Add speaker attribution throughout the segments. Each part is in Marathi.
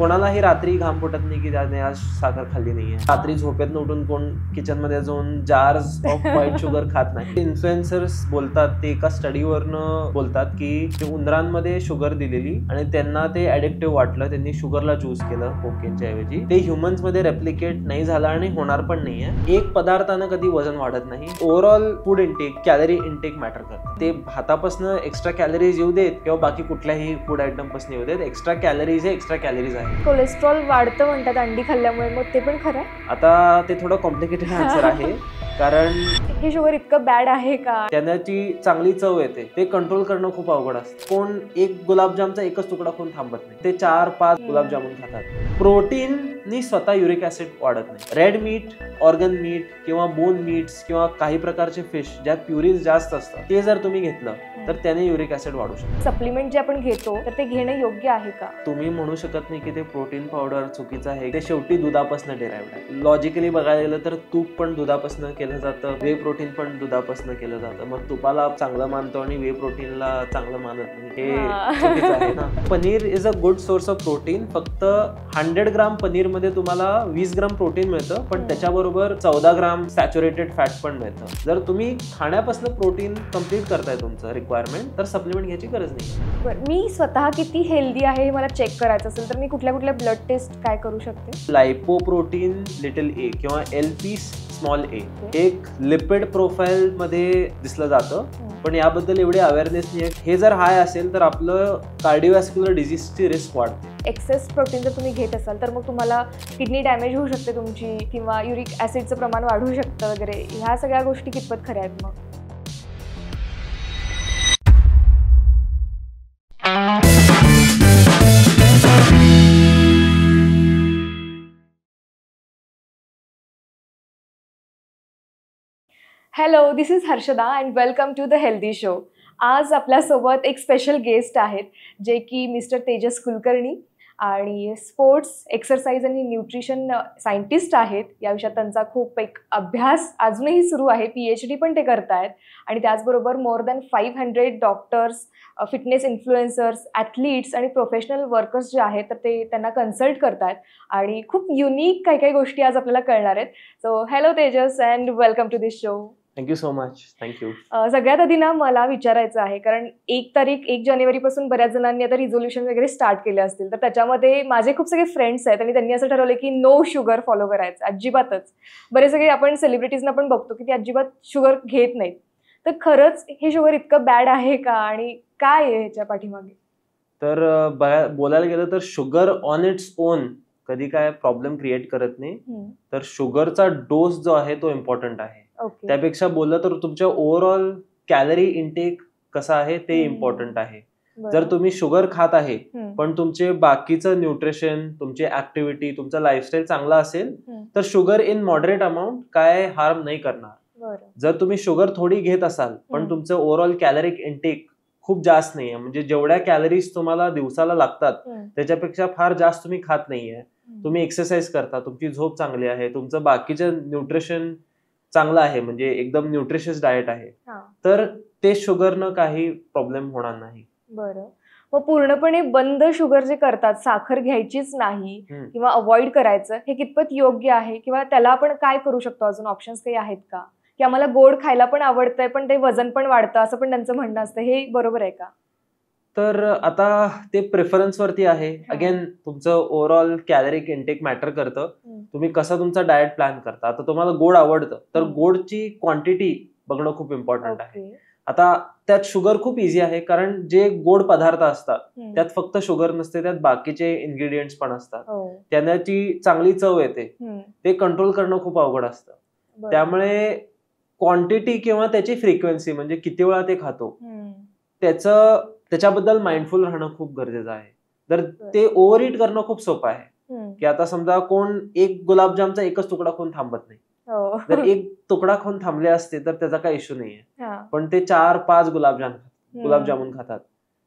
Speaker 1: कोणालाही रात्री घाम फुटत नाही की त्याने आज साखर खाल्ली नाहीये. रात्री झोपेत उठून कोण किचन मध्ये जाऊन जार्स ऑफ व्हाईट शुगर खात नाही. इन्फ्लुएन्सर्स बोलतात, ते एका स्टडीवरनं बोलतात की उंदरांमध्ये शुगर दिलेली आणि त्यांना ते ऍडिक्टिव्ह वाटलं, त्यांनी शुगरला चूज केलं कोकेनच्या ऐवजी. ते ह्युमन्स मध्ये रेप्लिकेट नाही झालं आणि होणार पण नाहीये. एक पदार्थानं कधी वजन वाढत नाही. Overall food intake, calorie intake matter करतात. ते भातापासून एक्स्ट्रा कॅलरीज येऊ देत किंवा बाकी कुठल्याही फूड आयटम पासून येऊ देत, एक्स्ट्रा कॅलरीज हे एक्स्ट्रा कॅलरीज आहे.
Speaker 2: कोलेस्ट्रॉल वाढतं म्हणतात अंडी खाल्ल्यामुळे, मग ते पण खरं आहे?
Speaker 1: आता ते थोडं कॉम्प्लिकेटेड आन्सर आहे, कारण
Speaker 2: हे शुगर इतकं बॅड आहे का?
Speaker 1: त्याची चांगली चव येते, ते कंट्रोल करणं खूप अवघड असतं. कोण एक गुलाबजामचा एकच तुकडा खाऊन थांबत नाही, ते 4-5 गुलाबजामुन खातात. प्रोटीन नी स्वतः युरिक ऍसिड वाढत नाही. रेड मीट, ऑर्गन मीट किंवा बोन मीट्स किंवा काही प्रकारचे फिश ज्यात प्युरिन्स जास्त असतात, ते जर तुम्ही घेतलं तर त्याने युरिक ऍसिड वाढू शकतो.
Speaker 2: सप्लिमेंट जे आपण घेतो तर ते घेणं योग्य आहे का?
Speaker 1: तुम्ही म्हणू शकत नाही की ते प्रोटीन पावडर चुकीचं आहे. ते शेवटी दुधापासून डिराइव्ड आहे. लॉजिकली बघायला गेलं तर तूप पण दुधापासून केलं जातं, वे प्रोटीन पण दुधापासून केलं जातं. मग तुपाला चांगलं मानतो आणि वे प्रोटीनला चांगलं मानत नाही, हे चुकीचं आहे ना. Paneer is a good source of protein. फक्त 100 ग्राम पनीर मध्ये तुम्हाला 20 ग्राम प्रोटीन मिळतं, पण त्याच्याबरोबर 14 ग्राम सॅच्युरेटेड फॅट पण मिळतं. जर तुम्ही खाण्यापासून प्रोटीन कम्प्लीट करताय तुमचं रिक्वायरमेंट, तर सप्लिमेंट घ्यायची गरज नाही.
Speaker 2: मी स्वतः किती हेल्दी आहे हे मला चेक करायचं असेल तर मी कुठल्या कुठल्या ब्लड टेस्ट काय करू शकते?
Speaker 1: लायपोप्रोटीन लिटिल ए किंवा LP स्मॉल ए एक लिपिड प्रोफाईल मध्ये दिसलं जातं, पण याबद्दल एवढे अवेअरनेस नाही आहे. हे जर हाय असेल तर आपलं कार्डिओव्हॅस्क्युलर डिझीजची रिस्क वाढते.
Speaker 2: एक्सेस प्रोटीन जर तुम्ही घेत असाल तर मग तुम्हाला किडनी डॅमेज होऊ शकते तुमची, किंवा युरिक ऍसिडचं प्रमाण वाढू शकतं वगैरे. ह्या सगळ्या गोष्टी कितपत खऱ्या आहेत मग? Hello, this is Harshada and welcome to the healthy show. आज आपल्यासोबत एक स्पेशल गेस्ट आहेत, जे की मिस्टर तेजस कुलकर्णी आणि स्पोर्ट्स, एक्सरसाइज आणि न्यूट्रिशन सायंटिस्ट आहेत. या विषयात त्यांचा खूप एक अभ्यास अजूनही सुरू आहे. PhD पण ते करतायत आणि त्याचबरोबर more than 500 doctors, fitness influencers, athletes आणि प्रोफेशनल वर्कर्स जे आहेत तर ते त्यांना कन्सल्ट करतात आणि खूप युनिक काही काही गोष्टी आज आपल्याला कळणार आहेत. So hello Tejas and welcome to this show.
Speaker 1: Thank you so much. Thank you.
Speaker 2: सगळ्यात आधी ना मला विचारायचं आहे, कारण 1 जानेवारीपासून बऱ्याच जणांनी आता रिझोल्युशन वगैरे स्टार्ट केले असतील, तर त्याच्यामध्ये माझे खूप सगळे फ्रेंड्स आहेत आणि त्यांनी असं ठरवलं की नो शुगर फॉलो करायचं अजिबातच. बरेच सगळे आपण सेलिब्रिटीजना पण बघतो की ते अजिबात शुगर घेत नाहीत. तर खरंच हे शुगर इतकं बॅड आहे का आणि काय आहे ह्याच्या पाठीमागे?
Speaker 1: तर बोलायला गेलं तर शुगर ऑन इट्स ओन कधी काय प्रॉब्लेम क्रिएट करत नाही. तर शुगरचा डोस जो आहे तो इम्पॉर्टंट आहे. त्यापेक्षा बोललं तर तुमच्या ओव्हरऑल कॅलरी इंटेक कसा आहे ते इम्पॉर्टंट आहे. जर तुम्ही शुगर खात आहे पण तुमचे बाकीचं न्यूट्रिशन, तुमची ऍक्टिव्हिटी, तुमचं लाईफस्टाईल चांगला असेल तर शुगर इन मॉडरेट अमाऊंट काय हार्म नाही करणार. जर तुम्ही शुगर थोडी घेत असाल पण तुमचं ओव्हरऑल कॅलरिक इंटेक खूप जास्त नाहीये, म्हणजे जेवढ्या कॅलरीज तुम्हाला दिवसाला लागतात त्याच्यापेक्षा फार जास्त तुम्ही खात नाहीये, तुम्ही एक्सरसाइज करता, तुमची झोप चांगली आहे, तुमचं बाकीचं न्यूट्रिशन चांगलं आहे, म्हणजे एकदम न्यूट्रिशियस डाएट आहे, तर ते शुगरनं काही प्रॉब्लेम होणार नाही.
Speaker 2: बरं, मग पूर्णपणे बंद शुगर जे करतात, साखर घ्यायचीच नाही किंवा अवॉइड करायचं, हे कितपत योग्य आहे किंवा त्याला आपण काय करू शकतो? अजून ऑप्शन्स काही आहेत का? की आम्हाला गोड खायला पण आवडतंय पण ते वजन पण वाढतं असं पण त्यांचं म्हणणं असतं, हे बरोबर आहे का?
Speaker 1: तर आता ते प्रेफरन्स वरती आहे. अगेन तुमचं ओव्हरऑल कॅलरिक इंटेक मॅटर करतं. तुम्ही कसा तुमचा डाएट प्लॅन करता. आता तुम्हाला गोड आवडतं तर गोडची क्वांटिटी बघणं खूप इम्पॉर्टंट आहे. आता त्यात शुगर खूप इझी आहे, कारण जे गोड पदार्थ असतात त्यात फक्त शुगर नसते, त्यात बाकीचे इन्ग्रेडियंट्स पण असतात, त्याची चांगली चव येते, ते कंट्रोल करणं खूप अवघड असतं. त्यामुळे क्वांटिटी किंवा त्याची फ्रिक्वेन्सी, म्हणजे किती वेळा ते खातो, त्याच्याबद्दल माइंडफुल राहणं खूप गरजेचं आहे. तर ते ओव्हर इट करणं खूप सोपं आहे. की आता समजा कोण एक गुलाबजामचा एकच तुकडा खाऊन थांबत नाही, जर एक तुकडा खाऊन थांबले असते तर त्याचा काही इश्यू नाहीये, पण ते 4-5 गुलाबजामुन खातात,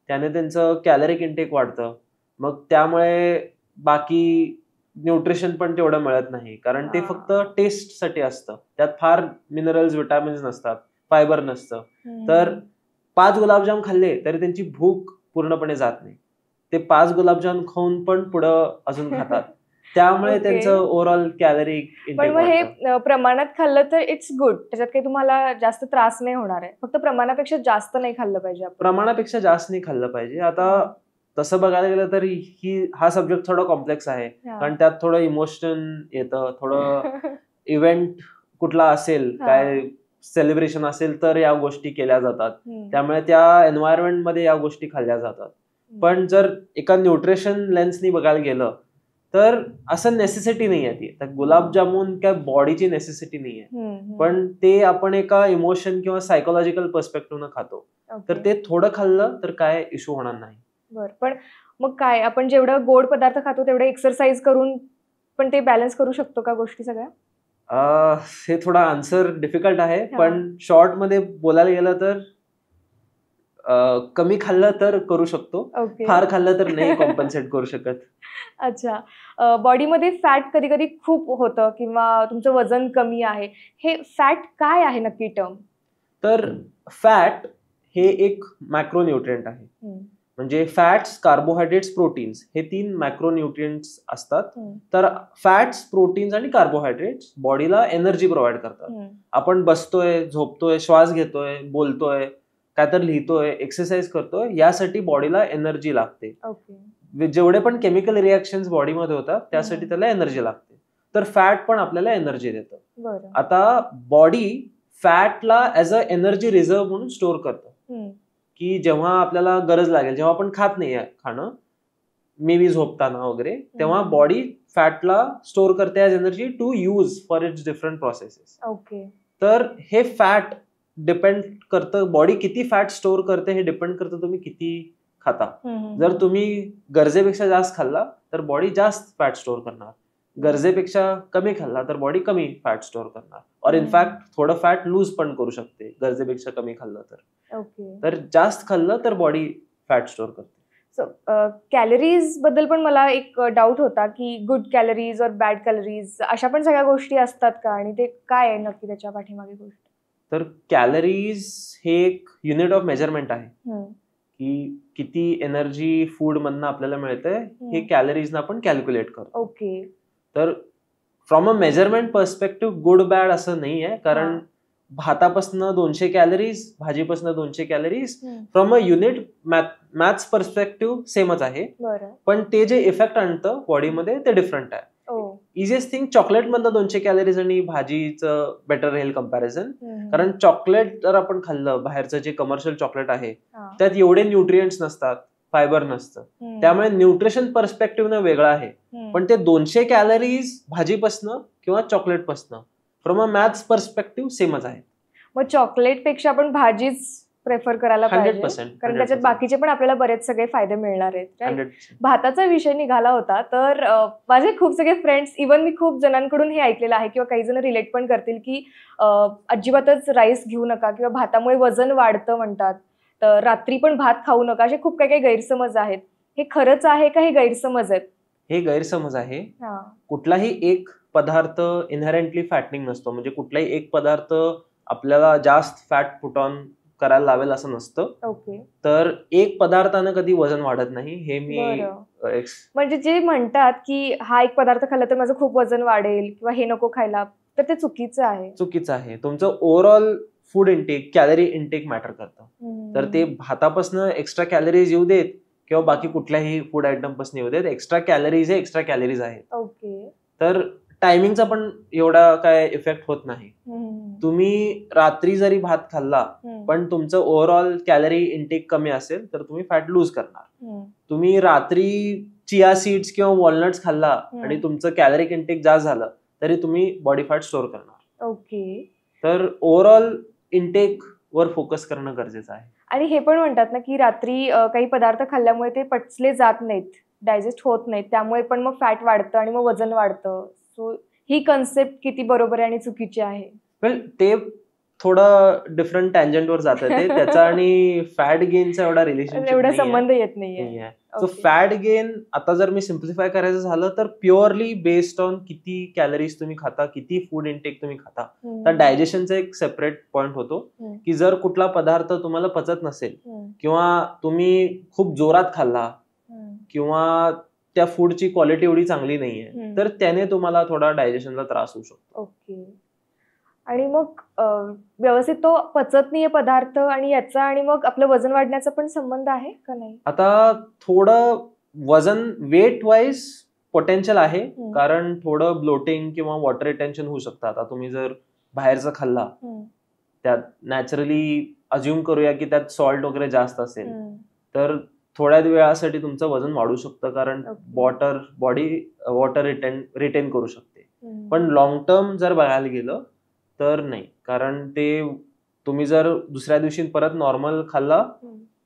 Speaker 1: त्याने त्यांचं कॅलरिक इंटेक वाढतं, मग त्यामुळे बाकी न्यूट्रिशन पण तेवढं मिळत नाही, कारण ते फक्त टेस्ट साठी असतं, त्यात फार मिनरल्स, विटामिन्स नसतात, फायबर नसतं. तर 5 गुलाबजाम खाल्ले तरी त्यांची भूक पूर्णपणे जात नाही, ते 5 गुलाबजाम खाऊन पण पुढं अजून खातात. त्यामुळे त्यांचं ओव्हरऑल कॅलरी इंटेक
Speaker 2: पण मग हे प्रमाणात खाल्लं तर इट्स गुड, त्याच्यात काही तुम्हाला जास्त त्रास नाही होणार आहे. फक्त प्रमाणापेक्षा जास्त नाही खाल्लं पाहिजे.
Speaker 1: प्रमाणापेक्षा जास्त नाही खाल्लं पाहिजे. आता तसं बघायला गेलं तर हा सब्जेक्ट थोडा कॉम्प्लेक्स आहे, कारण त्यात थोडं इमोशन येतं, थोडं इव्हेंट कुठला असेल, काय सेलिब्रेशन असेल तर या गोष्टी केल्या जातात, त्यामुळे त्या एन्व्हायरमेंट मध्ये या गोष्टी खाल्ल्या जातात. पण जर एका न्यूट्रिशन लेन्सनी बघायला गेलं तर असं नेसेसिटी नाही आहे ती. तर गुलाबजामुन काय बॉडीची नेसेसिटी नाही आहे, पण ते आपण एका इमोशन किंवा सायकोलॉजिकल पर्स्पेक्टिव्हनं खातो. तर ते थोडं खाल्लं तर काय इश्यू होणार नाही.
Speaker 2: बरं, पण मग काय आपण जेवढं गोड पदार्थ खातो तेवढं एक्सरसाइज करून पण ते बॅलन्स करू शकतो का गोष्टी सगळ्या?
Speaker 1: हे थोडा आन्सर डिफिकल्ट आहे, पण शॉर्ट मध्ये बोलायला गेलं तर कमी खाल्लं तर करू शकतो, फार खाल्लं तर नाही कॉम्पन्सेट करू शकत.
Speaker 2: अच्छा, बॉडीमध्ये फॅट कधी कधी खूप होतं किंवा तुमचं वजन कमी आहे, हे फॅट काय आहे नक्की टर्म?
Speaker 1: तर फॅट हे एक मॅक्रोन्यूट्रिएंट आहे. म्हणजे फॅट्स, कार्बोहायड्रेट्स, प्रोटीन्स हे 3 मॅक्रोन्यूट्रिएंट्स असतात. तर फॅट्स, प्रोटीन्स आणि कार्बोहायड्रेट्स बॉडीला एनर्जी प्रोव्हाइड करतात. आपण बसतोय, झोपतोय, श्वास घेतोय, बोलतोय, काय तर लिहितोय, एक्सरसाइज करतोय, यासाठी बॉडीला एनर्जी लागते. जेवढे पण केमिकल रिएक्शन्स बॉडीमध्ये होतात त्यासाठी त्याला एनर्जी लागते. तर फॅट पण आपल्याला एनर्जी देतं. आता बॉडी फॅटला ऍज अ एनर्जी रिझर्व्ह म्हणून स्टोअर करतं, की जेव्हा आपल्याला गरज लागेल, जेव्हा आपण खात नाहीये खाणं, मे बी झोपताना वगैरे, तेव्हा बॉडी फॅटला स्टोअर करते as energy to use for its different processes. तर हे फॅट डिपेंड करतं, बॉडी किती फॅट स्टोअर करते हे डिपेंड करतं तुम्ही किती खाता. जर तुम्ही गरजेपेक्षा जास्त खाल्ला तर बॉडी जास्त फॅट स्टोअर करणार, गरजेपेक्षा कमी खाल्ला तर बॉडी कमी फॅट स्टोअर करणार, और इनफॅक्ट थोडं फॅट लूज पण करू शकते गरजेपेक्षा कमी खाल्लं तर. तर जास्त खाल्लं तर बॉडी फॅट स्टोअर करते.
Speaker 2: सो कॅलरीज बद्दल पण मला एक डाऊट होता की गुड कॅलरीज और बॅड कॅलरीज अशा पण सगळ्या गोष्टी असतात का, आणि ते काय आहे नक्की त्याच्या पाठीमागे गोष्ट?
Speaker 1: तर कॅलरीज हे एक युनिट ऑफ मेजरमेंट आहे, की किती एनर्जी फूड मधनं आपल्याला मिळते हे कॅलरीज आपण कॅल्क्युलेट करतो. तर from a measurement perspective good bad असं नाही आहे, कारण भातापासून 200 कॅलरीज, भाजीपासून 200 calories, from a unit maths perspective सेमच आहे, पण ते जे इफेक्ट आणतं बॉडीमध्ये ते डिफरंट आहे. इझिएस्ट थिंग, चॉकलेट मधनं 200 कॅलरीज आणि भाजीचं बेटर राहील कम्पॅरिझन, कारण चॉकलेट जर आपण खाल्लं, बाहेरचं जे कमर्शियल चॉकलेट आहे त्यात एवढे न्यूट्रिएंट्स नसतात, फायबर नसतं, त्यामुळे न्यूट्रिशन पर्स्पेक्टिव्ह वेगळं आहे. पण ते 200 कॅलरीज भाजीपासनं किंवा चॉकलेटपासनं फ्रॉम अ मॅथ्स पर्स्पेक्टिव्ह सेमच आहे.
Speaker 2: मग चॉकलेट पेक्षा आपण भाजीच प्रेफर करायला पाहिजे, कारण त्याच्यात बाकीचे पण आपल्याला बरेच सगळे फायदे मिळणार आहेत. भाताचा विषय निघाला होता तर माझे खूप सगळे फ्रेंड्स, इव्हन मी खूप जणांकडून हे ऐकलेलं आहे किंवा काही जण रिलेट पण करतील की अजिबातच राईस घेऊ नका किंवा भातामुळे वजन वाढतं म्हणतात, तर रात्री पण भात खाऊ नका, असे खूप काही काही गैरसमज आहेत. हे खरंच आहे का हे गैरसमज आहेत?
Speaker 1: हे गैरसमज आहे. कुठलाही एक पदार्थ इनहेरेंटली फॅटनिंग नसतो, म्हणजे कुठलाही एक पदार्थ आपल्याला जास्त फॅट पुट ऑन करायला लावेल असं नसतं. तर एक पदार्थानं कधी वजन वाढत नाही, हे मी
Speaker 2: म्हणजे जे म्हणतात की हा एक पदार्थ खाल्ला तर माझं खूप वजन वाढेल किंवा हे नको खायला, तर ते चुकीचं आहे.
Speaker 1: चुकीचं आहे. तुमचं overall food intake, calorie intake matter करतं. तर ते भातापासून एक्स्ट्रा कॅलरीज येऊ देत किंवा बाकी कुठल्याही फूड आयटम पासून येऊ देत, एक्स्ट्रा कॅलरीज हे एक्स्ट्रा कॅलरीज आहेत. तर टायमिंगचा पण एवढा काय इफेक्ट होत नाही. तुम्ही रात्री जरी भात खाल्ला पण तुमचं ओव्हरऑल कॅलरी इंटेक कमी असेल तर तुम्ही फॅट लूज करणार. तुम्ही रात्री चिया सीड्स किंवा वॉलनट्स खाल्ला आणि तुमचं कॅलरिक इंटेक जास्त झालं तरी तुम्ही बॉडी फॅट स्टोअर करणार. तर ओव्हरऑल इंटेक वर फोकस करणं गरजेचं आहे.
Speaker 2: आणि हे पण म्हणतात ना की रात्री काही पदार्थ खाल्ल्यामुळे ते पचले जात नाहीत, डायजेस्ट होत नाहीत, त्यामुळे पण मग फॅट वाढतं आणि मग वजन वाढतं. सो ही कन्सेप्ट किती बरोबर आहे आणि चुकीची आहे?
Speaker 1: वेल, ते थोडं डिफरंट टँजंटवर जातं ते, त्याचा आणि फॅट गेनचा एवढा रिलेशनशिप
Speaker 2: एवढा संबंध येत नाहीये.
Speaker 1: सो फॅट गेन आता जर मी सिम्प्लिफाय करायचं झालं तर प्युअरली बेस्ड ऑन किती कॅलरीज तुम्ही खाता, किती फूड इंटेक तुम्ही खाता. तर डायजेशनचा एक सेपरेट पॉइंट होतो की जर कुठला पदार्थ तुम्हाला पचत नसेल किंवा तुम्ही खूप जोरात खाल्ला किंवा त्या फूडची क्वालिटी एवढी चांगली नाहीये, तर त्याने तुम्हाला थोडा डायजेशनला त्रास होऊ शकतो.
Speaker 2: ओके. आणि मग व्यवस्थित तो पचत नाहीये पदार्थ आणि याचा आणि मग आपलं वजन वाढण्याचा पण संबंध आहे का नाही?
Speaker 1: आता थोडं वजन वेट वाईज पोटेन्शियल आहे, कारण थोडं ब्लोटिंग किंवा वॉटर रिटेन्शन होऊ शकतं. आता तुम्ही जर बाहेरचं खाल्ला, त्यात नॅचरली अज्युम करूया की त्यात सॉल्ट वगैरे जास्त असेल, तर थोड्या वेळासाठी तुमचं वजन वाढू शकतं, कारण बॉडी वॉटर रिटेन करू शकते. पण लॉंग टर्म जर बघायला गेलं तर नाही, कारण ते तुम्ही जर दुसऱ्या दिवशी परत नॉर्मल खाल्ला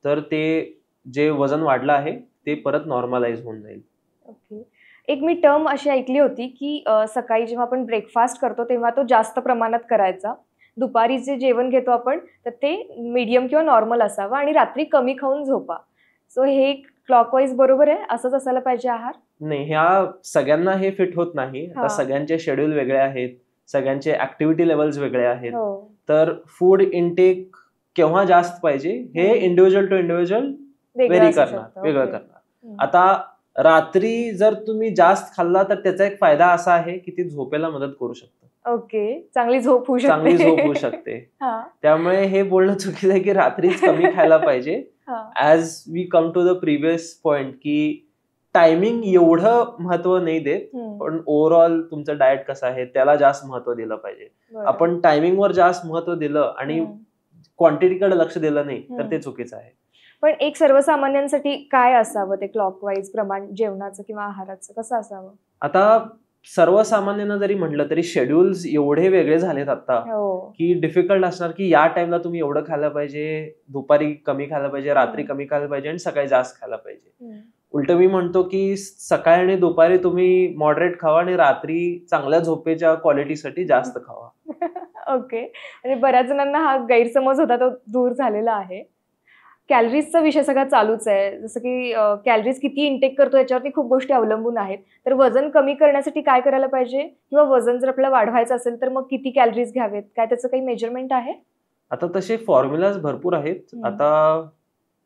Speaker 1: तर ते जे वजन वाढलं आहे ते परत नॉर्मलाइज होऊन जाईल.
Speaker 2: ओके. एक मी टर्म अशी ऐकली होती की सकाळी जेव्हा आपण ब्रेकफास्ट करतो तेव्हा तो जास्त प्रमाणात करायचा, दुपारी जे जेवण घेतो आपण तर ते मीडियम किंवा नॉर्मल असावं आणि रात्री कमी खाऊन झोपा. सो हे क्लॉकवाईज बरोबर आहे, असंच असायला पाहिजे आहार?
Speaker 1: नाही, ह्या सगळ्यांना हे फिट होत नाही. आता सगळ्यांचे शेड्यूल वेगळे आहेत, सगळ्यांचे ऍक्टिव्हिटी लेवल्स वेगळे आहेत, तर फूड इनटेक केव्हा जास्त पाहिजे हे इंडिव्हिज्युअल टू इंडिव्हिज्युअल वेगळं करणार. आता रात्री जर तुम्ही जास्त खाल्ला तर त्याचा एक फायदा असा आहे की ती झोपेला मदत करू शकतं.
Speaker 2: ओके, चांगली झोप होऊ शकते.
Speaker 1: त्यामुळे हे बोलणं चुकीचं आहे की रात्रीच कमी खायला पाहिजे. As we come to the previous point की टायमिंग एवढं महत्व नाही देत, पण ओव्हरऑल तुमचं डाएट कसं आहे त्याला जास्त महत्व दिलं पाहिजे. आपण टायमिंगवर जास्त महत्व दिलं आणि क्वांटिटीकडे लक्ष दिलं नाही तर ते चुकीचं आहे.
Speaker 2: पण एक सर्वसामान्यांसाठी काय असावं ते क्लॉकवाईज प्रमाण जेवणाचं किंवा आहाराचं कसं असावं?
Speaker 1: आता सर्वसामान्यांना जरी म्हटलं तरी शेड्यूल्स एवढे वेगळे झालेत आता की डिफिकल्ट असणार की या टाइमला तुम्ही एवढं खायला पाहिजे, दुपारी कमी खायला पाहिजे, रात्री कमी खायला पाहिजे आणि सकाळी जास्त खायला पाहिजे. उलट मी म्हणतो की सकाळी आणि दुपारी तुम्ही मॉडरेट खावा आणि रात्री चांगल्या झोपेच्या क्वालिटीसाठी जास्त खावा.
Speaker 2: ओके. आणि बऱ्याच जणांना हा गैरसमज होता तो दूर झालेला आहे. कॅलरीजचा विषय सगळा चालूच आहे, जसं की कॅलरीज किती इंटेक करतो याच्यावरती खूप गोष्टी अवलंबून आहेत. तर वजन कमी करण्यासाठी काय करायला पाहिजे, किंवा वजन जर आपल्याला वाढवायचं असेल तर मग किती कॅलरीज घ्यावेत, काय त्याचं काही मेजरमेंट आहे?
Speaker 1: आता तसे फॉर्म्युलाज भरपूर आहेत. आता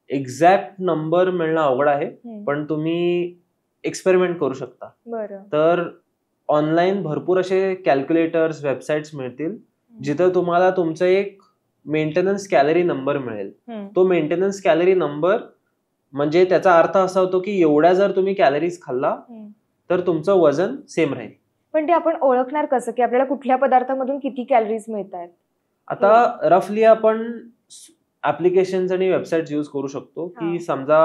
Speaker 1: एक्झॅक्ट नंबर मिळणं अवघड आहे, पण तुम्ही एक्सपेरिमेंट करू शकता. तर ऑनलाईन भरपूर असे कॅल्क्युलेटर्स, वेबसाईट्स मिळतील जिथं तुम्हाला तुमचं एक मेंटेनन्स कॅलरी नंबर मिळेल. तो मेंटेनन्स कॅलरी नंबर म्हणजे त्याचा अर्थ असा होतो की एवढ्या जर तुम्ही कॅलरीज खाल्ला तर तुमचं वजन सेम राहील.
Speaker 2: पण ते आपण ओळखणार कसं की आपल्याला कुठल्या पदार्थामधून किती कॅलरीज मिळत आहेत?
Speaker 1: आता रफली आपण ऍप्लिकेशन्स आणि वेबसाईट यूज करू शकतो की समजा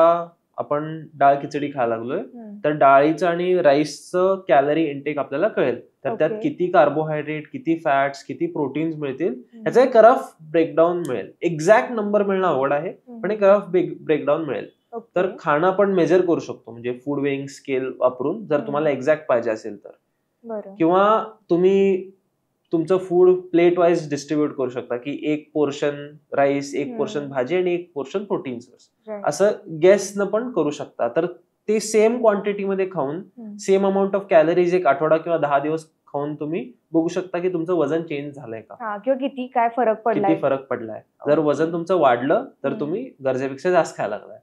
Speaker 1: आपण डाळ खिचडी खायला लागलोय तर डाळीचं आणि राईसचं कॅलरी इंटेक आपल्याला कळेल. तर त्यात किती कार्बोहायड्रेट, किती फॅट्स, किती प्रोटीन्स मिळतील याचा एक रफ ब्रेकडाऊन मिळेल. एक्झॅक्ट नंबर मिळणं अवघड आहे, पण एक रफ ब्रेकडाऊन मिळेल. तर खाणं आपण मेजर करू शकतो, म्हणजे फूड वेइंग स्केल वापरून, जर तुम्हाला एक्झॅक्ट पाहिजे असेल तर. किंवा तुम्ही तुमचं फूड प्लेट वाईज डिस्ट्रीब्यूट करू शकता की एक पोर्शन राईस, एक पोर्शन भाजी आणि एक पोर्शन प्रोटीन सोर्स, असं गेसनं पण करू शकता. तर ते सेम क्वांटिटीमध्ये खाऊन सेम अमाऊंट ऑफ कॅलरीज एक आठवडा किंवा 10 दिवस खाऊन तुम्ही बघू शकता की तुमचं वजन चेंज झालंय का,
Speaker 2: किंवा किती काय फरक
Speaker 1: पडलाय. जर वजन तुमचं वाढलं तर तुम्ही गरजेपेक्षा जास्त खायला लागलाय.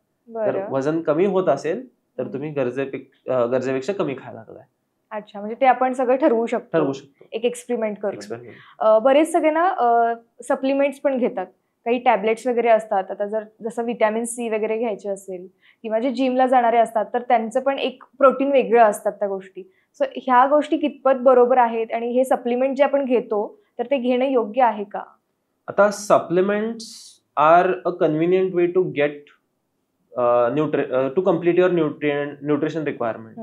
Speaker 1: जर वजन कमी होत असेल तर तुम्ही गरजेपेक्षा कमी खायला लागलाय.
Speaker 2: अच्छा, म्हणजे ते आपण सगळं ठरवू शकतो एक एक्सपेरिमेंट करून. बरेच सगळे ना सप्लिमेंट्स पण घेतात, काही टॅबलेट्स वगैरे असतात. आता जसं व्हिटॅमिन सी वगैरे घ्यायचे असेल किंवा जे जिमला जाणारे असतात तर त्यांचं पण एक प्रोटीन वेगळं असतात त्या गोष्टी. सो ह्या गोष्टी कितपत बरोबर आहेत आणि हे सप्लिमेंट जे आपण घेतो तर ते घेणं योग्य आहे का?
Speaker 1: आता supplements are a convenient way to get to complete your nutrition requirement.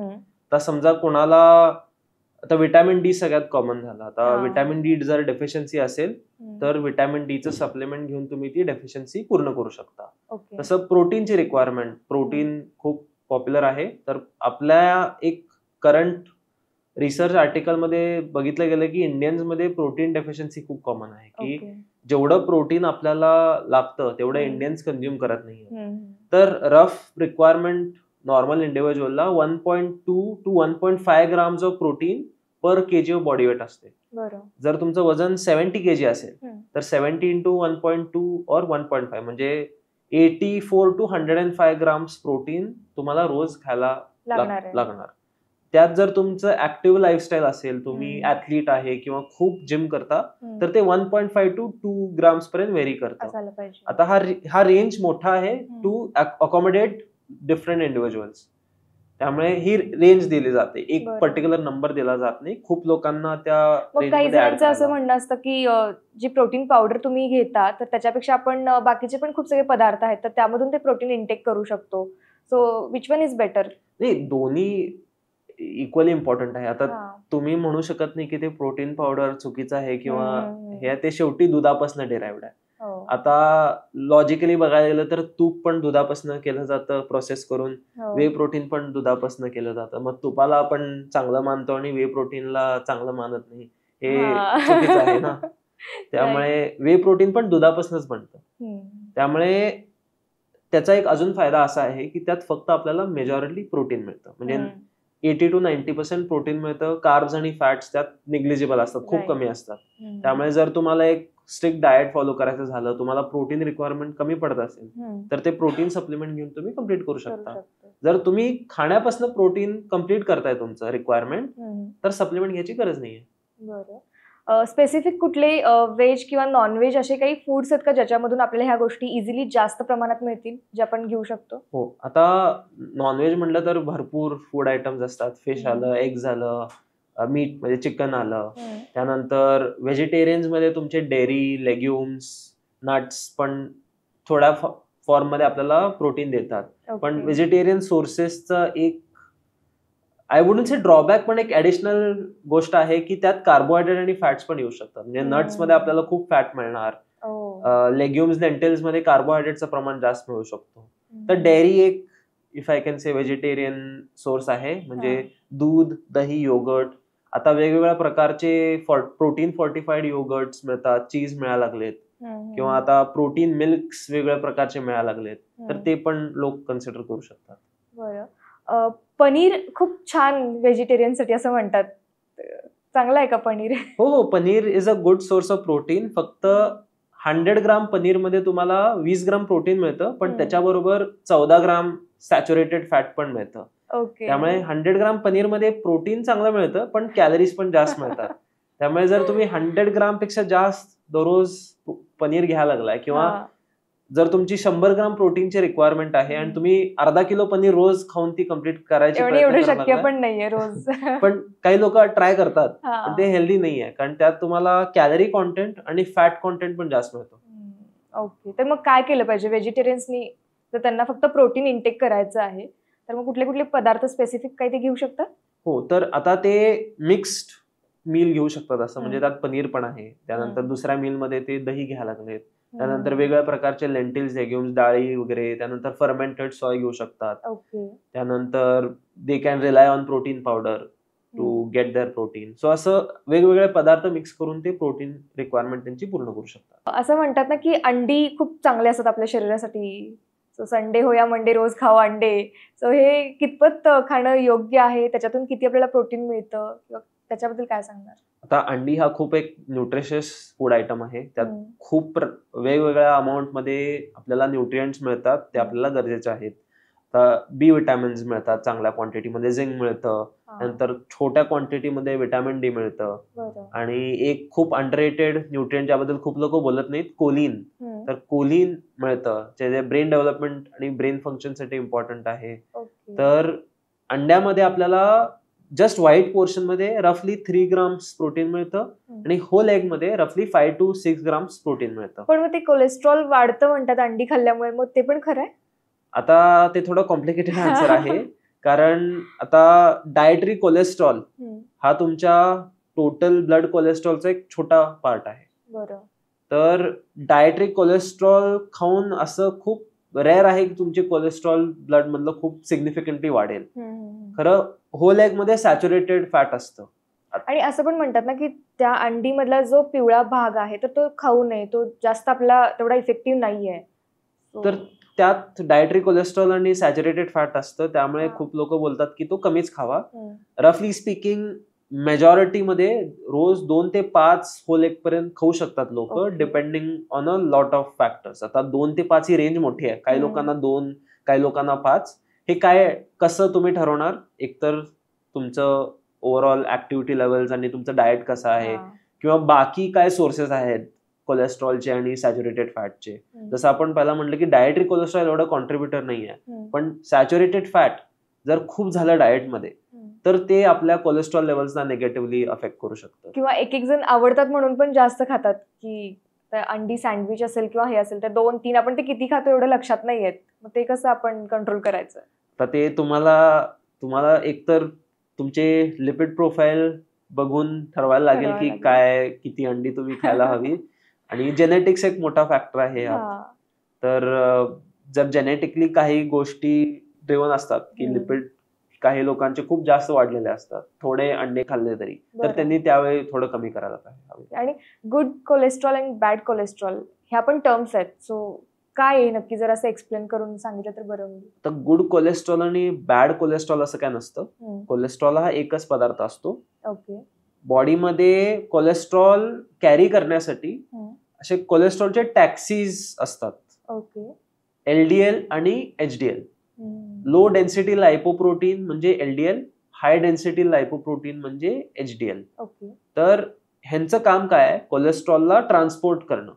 Speaker 1: आता समजा कोणाला आता विटॅमिन डी सगळ्यात कॉमन झाला. आता विटॅमिन डी जर डेफिशियन्सी असेल तर विटॅमिन डीचं सप्लिमेंट घेऊन तुम्ही ती डेफिशियन्सी पूर्ण करू शकता. तसं प्रोटीनची रिक्वायरमेंट, प्रोटीन खूप पॉप्युलर आहे. तर आपल्या एक करंट रिसर्च आर्टिकल मध्ये बघितलं गेलं की इंडियन्समध्ये प्रोटीन डेफिशियन्सी खूप कॉमन आहे, की जेवढं प्रोटीन आपल्याला लागतं तेवढं इंडियन्स कंझ्युम करत नाही. तर रफ रिक्वायरमेंट नॉर्मल इंडिव्हिज्युअलला 1.2 to 1.5 grams of protein per KG of body weight असते. जर तुमचं वजन 70 kg असेल तर 70 into 1.2 or 1.5 म्हणजे 84 to 105 ग्राम्स प्रोटीन तुम्हाला रोज खायला लागणार. त्यात जर तुमचं ऍक्टिव्ह लाईफस्टाईल असेल, तुम्ही ऍथलीट आहे किंवा खूप जिम करता, तर ते 1.5 to 2 ग्राम्स पर्यंत व्हेरी करतं. आता हा रेंज मोठा आहे टू अकॉमोडेट डिफरंट इंडिव्हिज्युअल्स. त्यामुळे ही रेंज दिली जाते, एक पर्टिक्युलर नंबर दिला जात नाही. खूप लोकांना त्या
Speaker 2: काही जणांचं असं म्हणणं असतं की जी प्रोटीन पावडर तुम्ही घेता तर त्याच्यापेक्षा आपण बाकीचे पण खूप सगळे पदार्थ आहेत तर त्यामधून ते प्रोटीन इंटेक करू शकतो. So which one is better?
Speaker 1: नाही, दोन्ही इक्वली इम्पॉर्टंट आहे. आता तुम्ही म्हणू शकत नाही की ते प्रोटीन पावडर चुकीचं आहे किंवा हे, ते शेवटी दुधापासून डिराइव्हड आहे. आता लॉजिकली बघायला गेलं तर तूप पण दुधापासून केलं जातं प्रोसेस करून, वे प्रोटीन पण दुधापासून केलं जातं. मग तुपाला आपण चांगलं मानतो आणि वे प्रोटीनला चांगलं मानत नाही, हे चुकीचं आहे ना. त्यामुळे वे प्रोटीन पण दुधापासूनच बनतं. त्यामुळे त्याचा एक अजून फायदा असा आहे की त्यात फक्त आपल्याला मेजॉरिटी प्रोटीन मिळतं, म्हणजे 80 to 90% प्रोटीन मिळतं. कार्ब्स आणि फॅट्स त्यात निग्लिजिबल असतात, खूप कमी असतात. त्यामुळे जर तुम्हाला एक स्ट्रिक्ट डाएट फॉलो करायचं झालं, तुम्हाला प्रोटीन रिक्वायरमेंट कमी पडत असेल, तर ते प्रोटीन सप्लिमेंट घेऊन तुम्ही कम्प्लीट करू शकता. जर तुम्ही खाण्यापासून प्रोटीन कम्प्लीट करताय तुमचं रिक्वायरमेंट, तर सप्लिमेंट घ्यायची गरज नाहीये.
Speaker 2: बरं. स्पेसिफिक कुठले व्हेज किंवा नॉनव्हेज असे काही फूड्स आहेत का ज्याच्यामधून आपल्याला ह्या गोष्टी इझिली जास्त प्रमाणात मिळतील जे आपण घेऊ शकतो?
Speaker 1: हो, आता नॉनव्हेज म्हटलं तर भरपूर फूड आयटम्स असतात. फिश आलं, एग झालं, मीट म्हणजे चिकन आलं. त्यानंतर व्हेजिटेरियन्स मध्ये तुमचे डेअरी, लेग्युम्स, नट्स पण थोड्या फॉर्म मध्ये आपल्याला प्रोटीन देतात. पण व्हेजिटेरियन सोर्सेसचा एक आय वुडंट से ड्रॉबॅक, पण एक ऍडिशनल गोष्ट आहे की त्यात कार्बोहायड्रेट आणि फॅट्स पण येऊ शकतात. म्हणजे नट्स मध्ये आपल्याला खूप फॅट मिळणार, लेग्युम्स, लेंटिल्स मध्ये कार्बोहायड्रेटचं प्रमाण जास्त मिळू शकतो. तर डेअरी एक, if I can say, vegetarian source आहे. म्हणजे दूध, दही, योगर्ट. आता वेगवेगळ्या प्रकारचे प्रोटीन फॉर्टिफाईड योगर्ट्स मिळतात, चीज मिळायला लागलेत, किंवा आता प्रोटीन मिल्क्स वेगवेगळ्या प्रकारचे मिळायला लागलेत, तर ते पण लोक कन्सिडर करू शकतात.
Speaker 2: बरं. पनीर खूप छान व्हेजिटेरियन साठी असं म्हणतात, चांगलं आहे का पनीर?
Speaker 1: हो, paneer is a good source of protein. फक्त 100 ग्राम पनीर मध्ये तुम्हाला 20 ग्राम प्रोटीन मिळतं, पण त्याच्याबरोबर 14 ग्राम सॅच्युरेटेड फॅट पण मिळतं. त्यामुळे 100 ग्राम पनीर मध्ये प्रोटीन चांगलं मिळतं, पण कॅलरीज पण जास्त मिळतात. त्यामुळे जर तुम्ही 100 ग्राम पेक्षा जास्त दररोज पनीर घ्यायला लागलाय, किंवा जर तुमची 100 ग्राम प्रोटीनची रिक्वायरमेंट आहे आणि तुम्ही अर्धा किलो पनीर रोज खाऊन ती कम्प्लीट करायची,
Speaker 2: एवढं शक्य पण नाहीये रोज.
Speaker 1: पण काही लोक ट्राय करतात, पण ते हेल्दी नाहीये, कारण त्यात तुम्हाला कॅलरी कॉन्टेंट आणि फॅट कॉन्टेंट पण जास्त मिळतो.
Speaker 2: ओके, तर मग काय केलं पाहिजे व्हेजिटेरियन्सनी जर त्यांना फक्त प्रोटीन इंटेक करायचं आहे, तर मग कुठले कुठले पदार्थ स्पेसिफिक काही ते घेऊ शकतात?
Speaker 1: हो, तर आता ते मिक्स्ड मील घेऊ शकतात. असं म्हणजे त्यात पनीर पण आहे, त्यानंतर दुसऱ्या मील मध्ये ते दही घ्यायला लागलेत, त्यानंतर वेगवेगळ्या प्रकारचे लेंटिल्स, लेग्युम्स, डाळी वगैरे, त्यानंतर फर्मेंटेड सॉय घेऊ शकतात. त्यानंतर they can rely on protein powder to get their protein. So असं वेगवेगळे पदार्थ मिक्स करून ते प्रोटीन रिक्वायरमेंट त्यांची पूर्ण करू शकतात.
Speaker 2: असं म्हणतात ना की अंडी खूप चांगले असतात आपल्या शरीरासाठी. सो संडे हो या मंडे रोज खावा अंडे. सो हे कितपत खाणं योग्य आहे, त्याच्यातून किती आपल्याला प्रोटीन मिळतं, किंवा त्याच्याबद्दल काय सांगणार?
Speaker 1: आता अंडी हा खूप एक न्यूट्रिशियस फूड आयटम आहे. त्यात खूप वेगवेगळ्या अमाऊंट मध्ये आपल्याला न्यूट्रिएंट्स मिळतात, ते आपल्याला गरजेचे आहेत. बी विटॅमिन्स मिळतात चांगल्या क्वांटिटीमध्ये, झिंक मिळतं, नंतर छोट्या क्वांटिटीमध्ये विटॅमिन डी मिळतं, आणि एक खूप अंडररेटेड न्यूट्रिएंट ज्याबद्दल खूप लोक बोलत नाहीत, कोलिन. तर कोलिन मिळतं, जे ब्रेन डेव्हलपमेंट आणि ब्रेन फंक्शन साठी इम्पॉर्टंट आहे. तर अंड्यामध्ये आपल्याला जस्ट व्हाईट पोर्शन मध्ये रफली 3 ग्राम्स प्रोटीन मिळतं, आणि होल एग मध्ये रफली 5 to 6 ग्राम्स प्रोटीन मिळतं.
Speaker 2: पण मग ते कोलेस्ट्रॉल वाढतं म्हणतात अंडी खाल्ल्यामुळे, मग ते पण खरं आहे?
Speaker 1: आता ते थोडं कॉम्प्लिकेटेड आन्सर आहे, कारण आता डायटरी कोलेस्ट्रॉल हा तुमच्या टोटल ब्लड कोलेस्ट्रॉलचा एक छोटा पार्ट आहे. तर डायटरी कोलेस्ट्रॉल खाऊन असं खूप रेअर आहे की तुमचे कोलेस्ट्रॉल ब्लड मधलं खूप सिग्निफिकंटली वाढेल. खरं होल एग मध्ये सॅच्युरेटेड फॅट असतं.
Speaker 2: आणि असं पण म्हणतात ना की त्या अंडी मधला जो पिवळा भाग आहे तर तो खाऊ नये, तो जास्त आपला तेवढा इफेक्टिव्ह नाहीये.
Speaker 1: तर त्यात डायटरी कोलेस्ट्रॉल आणि सॅच्युरेटेड फॅट असतं, त्यामुळे खूप लोक बोलतात की तो कमीच खावा. रफली स्पीकिंग मेजॉरिटीमध्ये रोज 2 ते 5 होल एग पर्यंत खाऊ शकतात लोक,
Speaker 2: Okay.
Speaker 1: Depending on a lot of factors. आता 2 ते 5 ही रेंज मोठी आहे. काही लोकांना 2, काही लोकांना 5. हे काय कसं तुम्ही ठरवणार? एकतर तुमचं ओव्हरऑल ऍक्टिव्हिटी लेवल्स आणि तुमचं डाएट कसं आहे, किंवा बाकी काय सोर्सेस आहेत कोलेस्ट्रॉलचे आणि सॅच्युरेटेड फॅटचे. जसं आपण पहिला म्हटलं की डाएटरी कोलेस्ट्रॉल एवढं कॉन्ट्रीब्युटर नाही आहे, पण सॅच्युरेटेड फॅट जर खूप झालं डाएटमध्ये तर ते आपल्या कोलेस्ट्रॉल लेवल्सना निगेटिव्हली अफेक्ट करू शकतं.
Speaker 2: किंवा एक एक जण आवडतात म्हणून पण जास्त खातात, की अंडी सँडविच असेल किंवा हे असेल तर 2-3 आपण ते किती खातो एवढं लक्षात नाही येत. मग ते कसं आपण कंट्रोल करायचं?
Speaker 1: तर ते तुम्हाला एकतर तुमचे लिपिड प्रोफाईल बघून ठरवायला लागेल की काय किती अंडी तुम्ही खायला हवी. आणि जेनेटिक्स एक मोठा फॅक्टर आहे यात. तर जर जेनेटिकली काही गोष्टी ड्रिव्हन असतात की लिपिड काही लोकांचे खूप जास्त वाढलेले असतात, थोडे अंडे खाल्ले तरी, तर त्यांनी त्यावेळी थोडं कमी करायला पाहिजे.
Speaker 2: आणि गुड कोलेस्ट्रॉल आणि बॅड कोलेस्ट्रॉल ह्या पण टर्म्स आहेत, सो काय आहे नक्की, जर असं एक्सप्लेन करून सांगितलं तर बरं होईल.
Speaker 1: तर गुड कोलेस्ट्रॉल आणि बॅड कोलेस्ट्रॉल असं काय नसतं. कोलेस्ट्रॉल हा एकच पदार्थ असतो.
Speaker 2: ओके.
Speaker 1: बॉडीमध्ये कोलेस्ट्रॉल कॅरी करण्यासाठी असे कोलेस्ट्रॉलचे टॅक्सीज असतात.
Speaker 2: ओके.
Speaker 1: एलडीएल आणि एचडीएल. लो डेन्सिटी लायपोप्रोटीन म्हणजे एलडीएल, हाय डेन्सिटी लायपोप्रोटीन म्हणजे एचडीएल. तर ह्यांचं काम काय आहे? कोलेस्ट्रॉलला ट्रान्सपोर्ट करणं.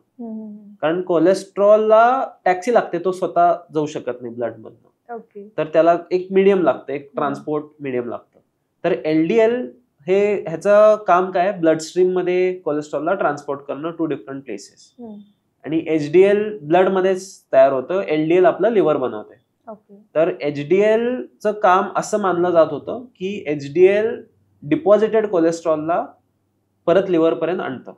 Speaker 1: कारण कोलेस्ट्रॉलला टॅक्सी लागते, तो स्वतः जाऊ शकत नाही ब्लड मधनं. तर त्याला एक मीडियम लागतं, एक ट्रान्सपोर्ट मीडियम लागतं. तर एलडीएल ह्याचं काम काय? ब्लड स्ट्रीम मध्ये कोलेस्ट्रॉलला ट्रान्सपोर्ट करणं टू डिफरंट प्लेसेस. आणि एचडीएल ब्लड मध्येच तयार होतं, एलडीएल आपलं लिव्हर बनवते. तर एचडीएल चं काम असं मानलं जात होतं की एचडीएल डिपॉझिटेड कोलेस्ट्रॉलला परत लिव्हर पर्यंत आणतं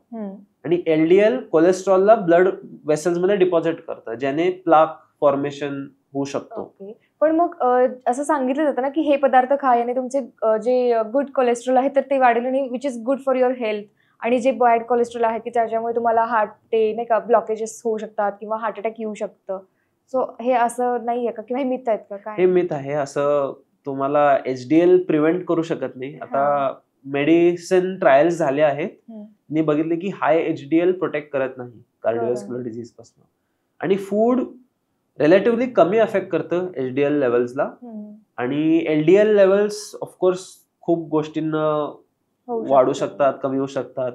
Speaker 1: आणि एलडीएल कोलेस्ट्रॉलला ब्लड वेसल्स मध्ये डिपॉझिट करतं, ज्याने प्लाक फॉर्मेशन होऊ शकतो.
Speaker 2: पण मग असं सांगितलं जातं ना की हे पदार्थ खा आणि तुमचे जे गुड कोलेस्ट्रॉल आहे तर ते वाढेल आणि which is good for your health, आणि जे बॅड कोलेस्ट्रॉल आहे की त्याच्यामुळे तुम्हाला हार्ट ते नाही का ब्लॉकेजेस होऊ शकतात किंवा हार्ट अटॅक येऊ शकतं. सो हे असं नाहीये का, किंवा हे मिथ आहेत का? काय
Speaker 1: हे मिथ आहे. असं तुम्हाला एचडीएल प्रिव्हेंट करू शकत नाही. आता मेडिसिन ट्रायल्स झाले आहेत, मी बघितले की हाय एचडीएल प्रोटेक्ट करत नाही कार्डिओव्हास्क्युलर डिझीज पासून. आणि फूड रिलेटिव्हली कमी अफेक्ट करतं एचडीएल लेवल्सला. आणि एलडीएल लेवल्स ऑफकोर्स खूप गोष्टींना वाढू शकतात, कमी होऊ शकतात.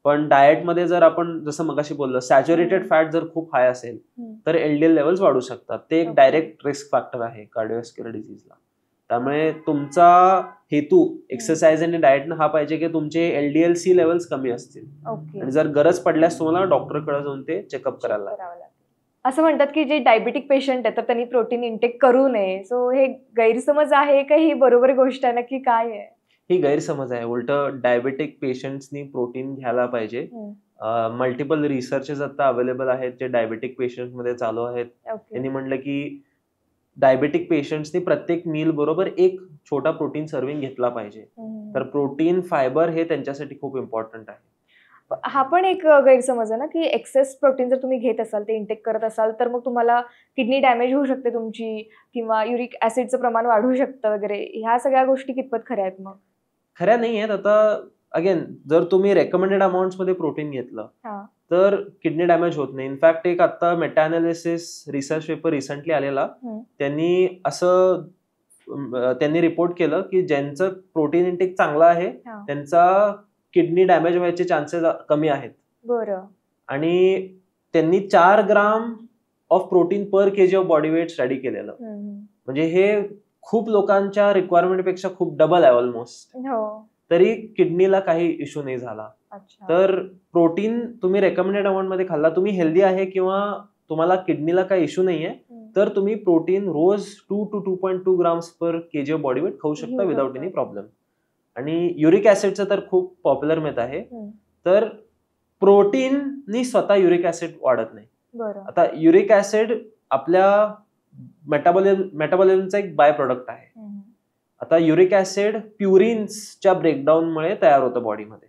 Speaker 1: पण डाएटमध्ये जर आपण जसं मगाशी बोललो सॅच्युरेटेड फॅट जर खूप हाय असेल तर एलडीएल लेवल्स वाढू शकतात. ते एक डायरेक्ट रिस्क फॅक्टर आहे कार्डिओव्हास्क्युलर डिझीजला. त्यामुळे तुमचा हेतू एक्सरसाइज आणि डाएटनं हा पाहिजे की तुमचे एलडीएल सी लेवल्स कमी असतील. आणि जर गरज पडल्यास तुम्हाला डॉक्टरकडे जाऊन ते चेकअप करायला लागेल.
Speaker 2: असं म्हणतात की जे डायबेटिक पेशंट आहे तर त्यांनी प्रोटीन इंटेक करू नये. सो हे गैरसमज आहे का ही बरोबर गोष्ट आहे, नक्की काय आहे?
Speaker 1: ही गैरसमज आहे. उलट डायबेटिक पेशंट्सनी प्रोटीन घ्यायला पाहिजे. मल्टिपल रिसर्चेस आता अवेलेबल आहेत जे डायबेटिक पेशंट मध्ये चालू आहेत. त्यांनी म्हटलं की डायबेटिक पेशंट्सनी प्रत्येक मील बरोबर एक छोटा प्रोटीन सर्विंग घेतला पाहिजे. तर प्रोटीन फायबर हे त्यांच्यासाठी खूप इम्पॉर्टंट आहे.
Speaker 2: हा पण एक गैरसमज आहे ना की एक्सेस प्रोटीन जर तुम्ही घेत असाल, ते इंटेक करत असाल तर मग तुम्हाला किडनी डॅमेज होऊ शकते तुमची, किंवा युरिक ऍसिडचं प्रमाण वाढू शकतं वगैरे. ह्या सगळ्या गोष्टी कितपत खऱ्या आहेत? मग
Speaker 1: खऱ्या नाही आहेत. आता अगेन जर तुम्ही रेकमेंडेड अमाउंट्स मध्ये प्रोटीन घेतलं तर किडनी डॅमेज होत नाही. इनफॅक्ट एक आता Meta analysis research paper recently आलेला, त्यांनी रिपोर्ट केलं की ज्यांचं प्रोटीन इंटेक चांगला आहे त्यांचा किडनी डॅमेज व्हायचे चान्सेस कमी आहेत.
Speaker 2: बरं.
Speaker 1: आणि त्यांनी 4 gram of protein per KG of body weight study केलेलं. म्हणजे हे खूप लोकांच्या रिक्वायरमेंट पेक्षा खूप डबल आहे ऑलमोस्ट. तरी किडनीला काही इश्यू नाही झाला. तर प्रोटीन तुम्ही रेकमेंडेड अमाउंट मध्ये खाल्ला, तुम्ही हेल्दी आहे किंवा तुम्हाला किडनीला काही इश्यू नाहीये, तर तुम्ही प्रोटीन रोज 2 to 2.2 grams per KG of body weight खाऊ शकता विदाउट एनी प्रॉब्लेम. आणि युरिक ऍसिडचं तर खूप पॉप्युलर मेथ आहे. तर प्रोटीननी स्वतः युरिक ऍसिड वाढत नाही. आता युरिक ऍसिड आपल्या मेटाबॉलिझमचा एक बाय प्रोडक्ट आहे. आता युरिक ऍसिड प्युरिन्सच्या ब्रेकडाऊनमुळे तयार होतं बॉडीमध्ये.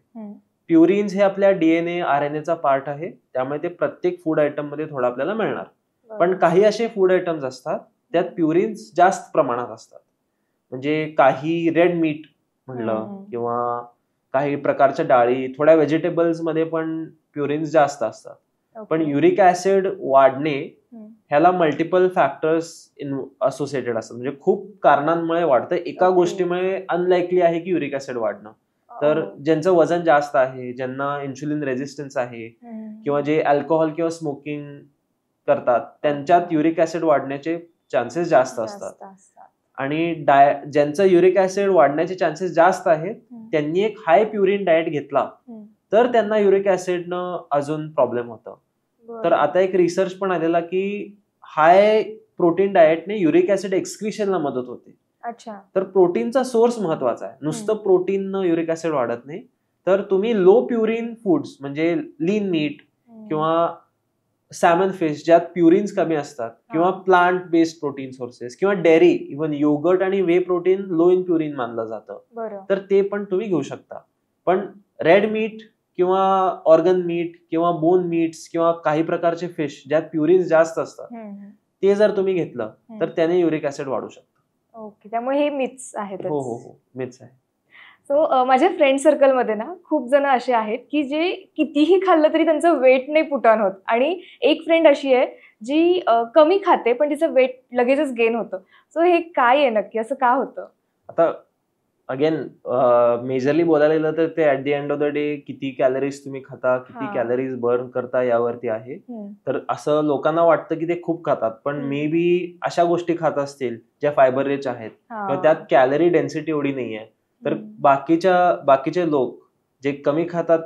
Speaker 1: प्युरिन्स हे आपल्या डीएनए आरएनएचा पार्ट आहे, त्यामुळे ते प्रत्येक फूड आयटम मध्ये थोडं आपल्याला मिळणार. पण काही असे फूड आयटम्स असतात त्यात प्युरिन्स जास्त प्रमाणात असतात. म्हणजे काही रेड मीट म्हणलं किंवा काही प्रकारच्या डाळी, थोड्या व्हेजिटेबल्स मध्ये पण प्युरिन्स जास्त असतात. पण युरिक ऍसिड वाढणे ह्याला मल्टिपल फॅक्टर्स असोसिएटेड असतात, म्हणजे खूप कारणांमुळे वाढतं. एका गोष्टीमुळे अनलाइकली आहे की युरिक ऍसिड वाढणं. तर ज्यांचं वजन जास्त आहे, ज्यांना इन्शुलिन रेझिस्टन्स आहे, किंवा जे अल्कोहोल किंवा स्मोकिंग करतात, त्यांच्यात युरिक ऍसिड वाढण्याचे चान्सेस जास्त असतात. आणि ज्यांचं युरिक ऍसिड वाढण्याचे चान्सेस जास्त आहेत, त्यांनी एक हाय प्युरिन डाएट घेतला तर त्यांना युरिक ऍसिडनं अजून प्रॉब्लेम होतं. तर आता एक रिसर्च पण आलेला की हाय प्रोटीन डाएटने युरिक ऍसिड एक्सक्रिशनला मदत होते. तर प्रोटीनचा सोर्स महत्वाचा आहे. नुसतं प्रोटीननं युरिक ऍसिड वाढत नाही. तर तुम्ही लो प्युरिन फूड्स म्हणजे लीन मीट किंवा सॅमन फिश ज्यात प्युरिन्स कमी असतात, किंवा प्लांट बेस्ड प्रोटीन सोर्सेस, किंवा डेअरी, इव्हन योगर्ट आणि वे प्रोटीन लो इन प्युरिन मानलं जातं, तर ते पण तुम्ही घेऊ शकता. पण रेड मीट किंवा ऑर्गन मीट किंवा बोन मीट्स किंवा काही प्रकारचे फिश ज्यात प्युरिन्स जास्त असतात, ते जर तुम्ही घेतलं तर त्याने युरिक ऍसिड वाढू शकतं.
Speaker 2: ओके, त्यामुळे हे मिथ्स आहेत.
Speaker 1: हो हो हो, मिथ्स आहे.
Speaker 2: सो माझ्या फ्रेंड सर्कलमध्ये ना खूप जण असे आहेत की जे कितीही खाल्लं तरी त्यांचं वेट नाही पुट ऑन होत, आणि एक फ्रेंड अशी आहे जी कमी खाते पण तिचं वेट लगेचच गेन होतं. सो हे काय आहे नक्की, असं का होतं?
Speaker 1: आता अगेन मेजरली बोलायला गेलं तर ते at the end of the day किती कॅलरीज तुम्ही खाता, किती कॅलरीज बर्न करता यावरती आहे. तर असं लोकांना वाटतं की ते खूप खातात, पण मे बी अशा गोष्टी खात असतील ज्या फायबर रिच आहेत किंवा त्यात कॅलरी डेन्सिटी एवढी नाहीये. तर बाकीचे लोक जे कमी खातात